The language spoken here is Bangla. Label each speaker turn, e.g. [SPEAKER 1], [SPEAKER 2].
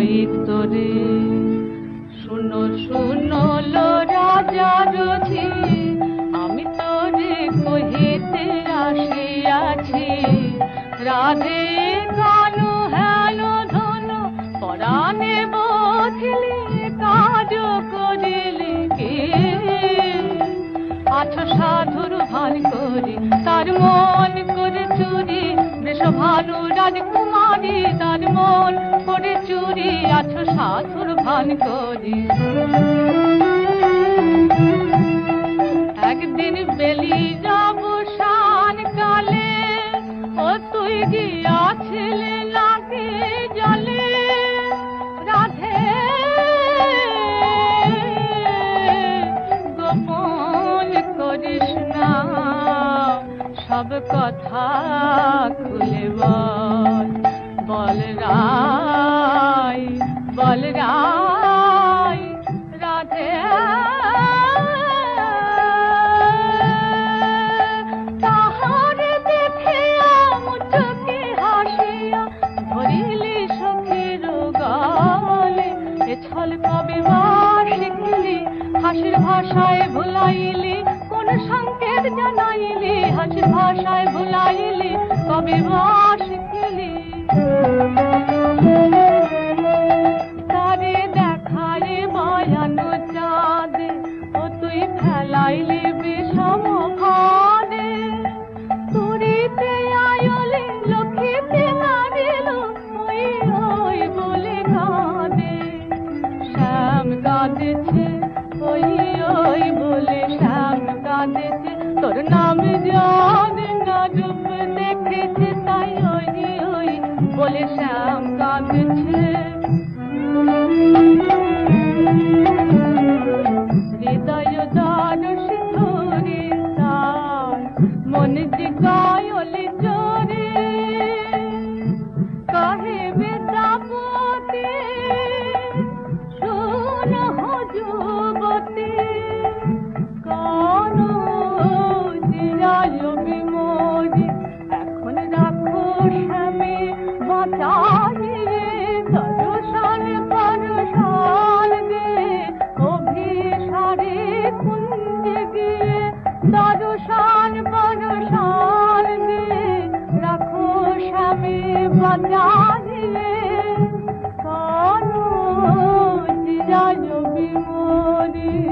[SPEAKER 1] ভিতরে। শুনো শুনো লো রাজা রথি, আমি তোরে কহিতে আসিয়াছি। রাধে কানু হেলো ধনু পরাণে বধিলি, কাজ করিলি কি? আছো সাধুর ভান করি, তার মন করে চুরি। বৃষভানু রাজকুমারী, তার মন করে চুরি। আছো সাধুর ভান করি। একদিন বেলি যাব শান কালে, ও তুই গিয়াছিলে নাকি জলে। রাধে গোপন করিস না, সব কথা খুলে বল। বল রাই, বল রাই, রাধে তাহারে দেখিয়া মুচকি হাসিয়া ধরিলি সখীর গালে। এ ছল কবে বা শিখলি, হাসির ভাষায় ভুলাইলি, কোন সংকেত জানাইলি? হাসির ভাষায় ভুলাইলি, কবে বা শিখলি? তারে দেখারে বয়ানো চাঁদে, ও তুই ফেলাইলি বিষম ফাঁদে। তুরিতে আয়লে লক্ষ্মীতে নারিল, ওই ওই বলে কাঁদে। শ্যাম কাঁদেছে, ওই ওই বলে শ্যাম কাঁদেছে। তোর নাম জানে না, রূপ দেখেছে, তাই ওই ওই বলে শ্যাম কাঁদেছে। হৃদয় দ্বারস ধরে তার মন জিগায়লে জোরে। কাহে বিদ্যাপতি শোন যুবতী, কানো জিয়ায় বিমোরে। এখন রাখো শ্যামে বাঁচাইয়ে, দর্শন পরশান গে অভিসারে কুঞ্জে গিয়ে।